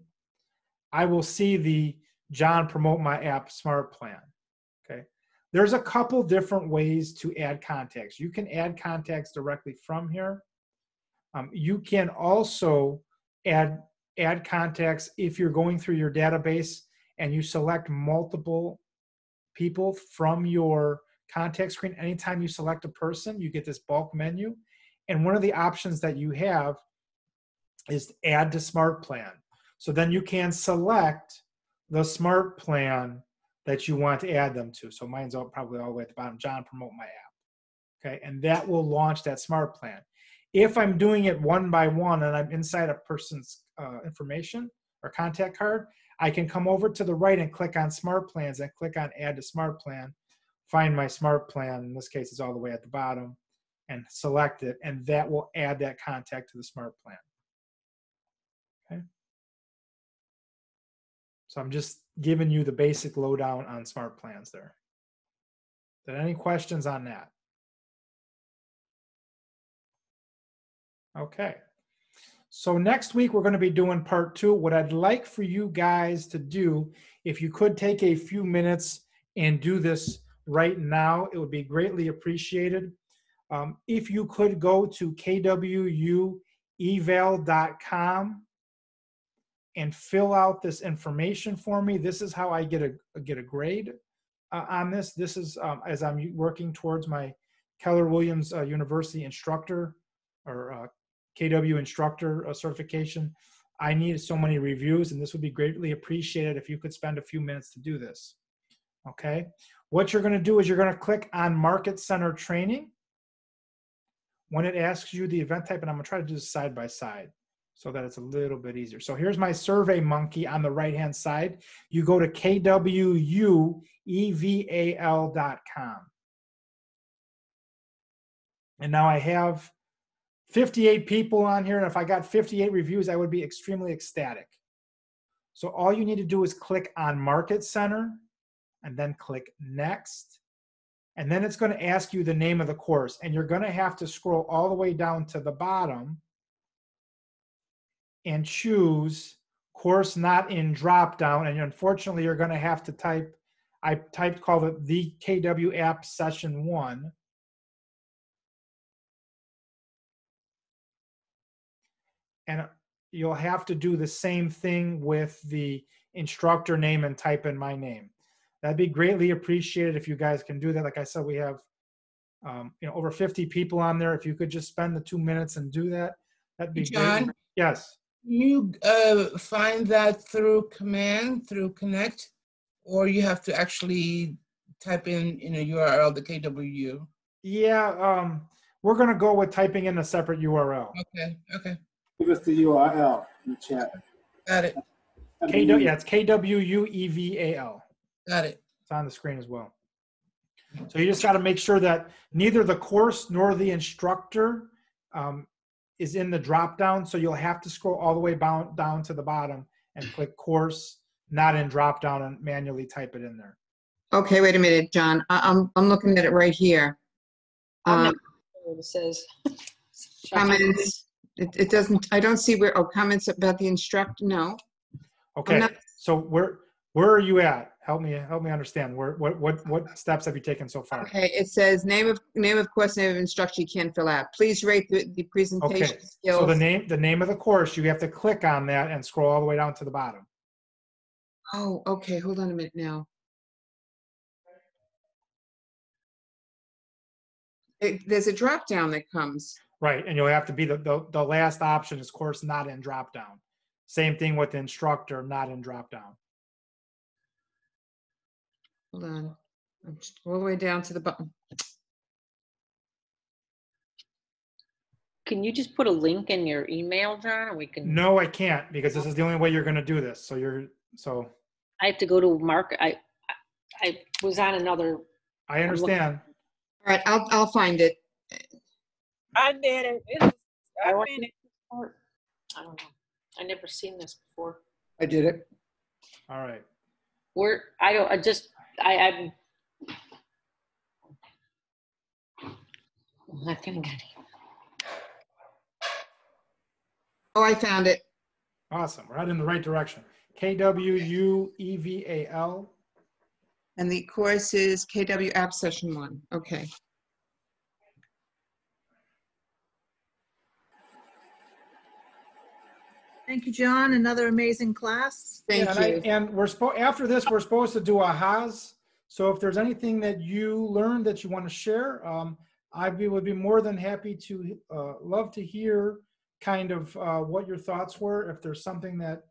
I will see the John, Promote My App Smart Plan. Okay. There's a couple different ways to add contacts. You can add contacts directly from here. You can also add contacts if you're going through your database and you select multiple people from your contact screen. Anytime you select a person, you get this bulk menu. And one of the options that you have is Add to Smart Plan. So then you can select the Smart Plan that you want to add them to. So mine's probably all the way at the bottom, John, Promote My App. Okay, and that will launch that Smart Plan. If I'm doing it one by one and I'm inside a person's information or contact card, I can come over to the right and click on Smart Plans and click on Add to Smart Plan, find my Smart Plan, in this case it's all the way at the bottom, and select it, and that will add that contact to the Smart Plan. Okay. So I'm just giving you the basic lowdown on Smart Plans there. Any questions on that? Okay. So next week, we're going to be doing part 2. What I'd like for you guys to do, if you could take a few minutes and do this right now, it would be greatly appreciated. If you could go to kwueval.com and fill out this information for me. This is how I get a grade on this. This is as I'm working towards my Keller Williams University instructor or KW instructor certification. I need so many reviews, and this would be greatly appreciated if you could spend a few minutes to do this. Okay. What you're going to do is you're going to click on Market Center Training. When it asks you the event type, and I'm going to try to do this side by side so that it's a little bit easier. So here's my Survey Monkey on the right-hand side. You go to KWUEVAL.com. And now I have 58 people on here, and if I got 58 reviews, I would be extremely ecstatic. So all you need to do is click on Market Center, and then click Next. And then it's going to ask you the name of the course, and you're going to have to scroll all the way down to the bottom and choose Course Not in Dropdown. And unfortunately, you're going to have to type, called it the KW App Session 1. And you'll have to do the same thing with the instructor name and type in my name. That'd be greatly appreciated if you guys can do that. Like I said, we have over 50 people on there. If you could just spend the 2 minutes and do that, that'd be John? great. Yes. You find that through command, through connect, or you have to actually type in a URL, the KWU? Yeah, we're going to go with typing in a separate URL. Okay, okay. Give us the URL in the chat. Got it. It's KWUEVAL. Got it. It's on the screen as well. So you just got to make sure that neither the course nor the instructor is in the drop down. So you'll have to scroll all the way down to the bottom and click Course Not in Drop Down and manually type it in there. Okay, wait a minute, John. I'm looking at it right here. I'm not sure what it says. Comments. It doesn't. I don't see where. Oh, comments about the instructor. No. Okay. not- So where are you at? Help me understand. What steps have you taken so far? Okay. It says name of course, name of instructor. You can't fill out. Please rate the presentation Okay. skills. So the name of the course, you have to click on that and scroll all the way down to the bottom. Oh, okay. Hold on a minute now. There's a drop down that comes. Right, and you'll have to be the last option is course not in drop down. Same thing with the instructor, not in drop down. Hold on. I'm just all the way down to the bottom. Can you just put a link in your email, John? Or we can. No, I can't because this is the only way you're going to do this. So I have to go to Mark. I was on another. I understand. All right, I'll find it. I did it. I made it. I don't know. I never seen this before. I did it. All right. I'm not gonna get it. Oh, I found it. Awesome. We're heading in the right direction. KWUEVAL. And the course is KW App Session 1. Okay. Thank you, John. Another amazing class. Thank you. And after this, we're supposed to do ahas. So if there's anything that you learned that you want to share, would be more than happy to love to hear kind of what your thoughts were. If there's something that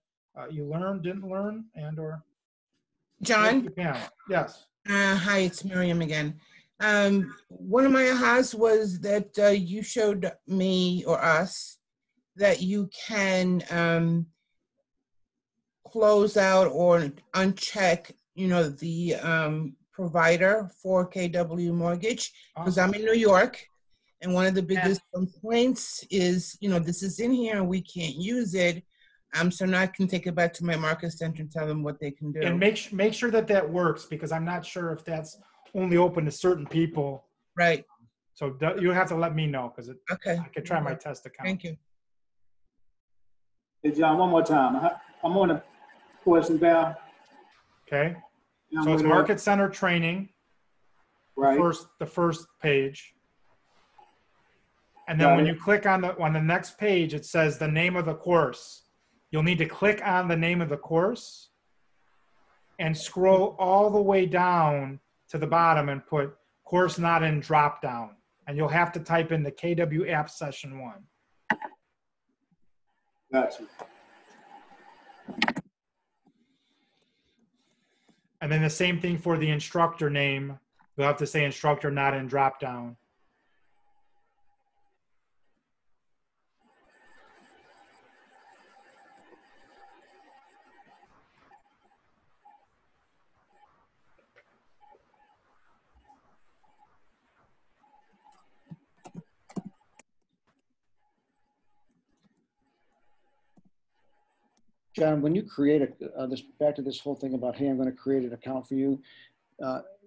you learned, didn't learn, and or. John? Yes. Hi, it's Miriam again. One of my ahas was that you showed me or us that you can close out or uncheck, the provider for KW Mortgage, because I'm in New York, and one of the biggest complaints is, this is in here and we can't use it. So now I can take it back to my market center and tell them what they can do. And make sure that works, because I'm not sure if that's only open to certain people. Right. So you have to let me know, because okay. I could try my test account. Thank you. Hey, John, one more time. I'm on the course eval. Okay. So it's Market Center Training. Right. The first page. And then when you click on the next page, it says the name of the course. You'll need to click on the name of the course and scroll all the way down to the bottom and put course not in drop down. And you'll have to type in the KW App Session 1. Gotcha. And then the same thing for the instructor name. You'll have to say instructor not in drop down. John, when you create back to this whole thing about, hey, I'm going to create an account for you,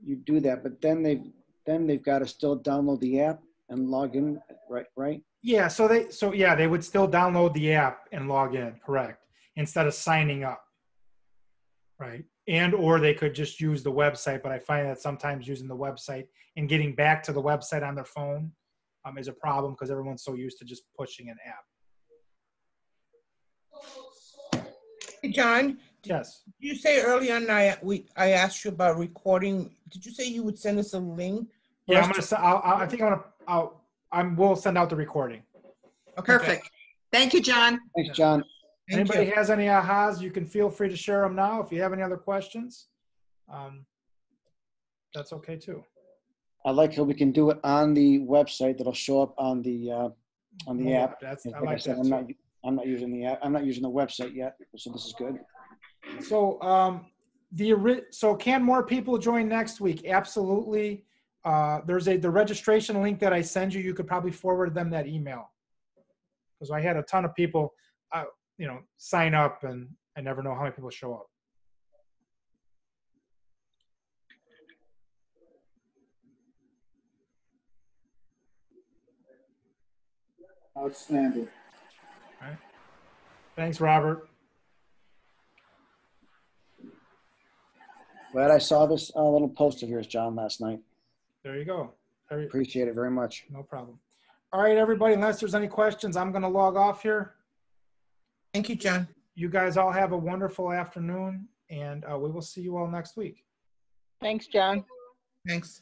you do that, but then they've got to still download the app and log in, right? Yeah, so they would still download the app and log in, correct, instead of signing up, right? And or they could just use the website, but I find that sometimes using the website and getting back to the website on their phone is a problem because everyone's so used to just pushing an app. Hey, John, Yes. did you say earlier on I asked you about recording? Did you say you would send us a link? Yeah, we'll send out the recording. Okay, Perfect. Thank you, John. Thanks, John. Thank Anybody you. has any ahas, you can feel free to share them now. If you have any other questions, that's okay too. I like how we can do it on the website. That'll show up on the app. I like said, that too. I'm not using the app. I'm not using the website yet, so this is good. So so can more people join next week? Absolutely. There's the registration link that I send you. You could probably forward them that email because I had a ton of people, sign up, and I never know how many people show up. Outstanding. All right. Thanks, Robert. Glad I saw this little post of yours, John, last night. There you go. Appreciate it very much. No problem. All right, everybody, unless there's any questions, I'm going to log off here. Thank you, John. You guys all have a wonderful afternoon, and we will see you all next week. Thanks, John. Thanks.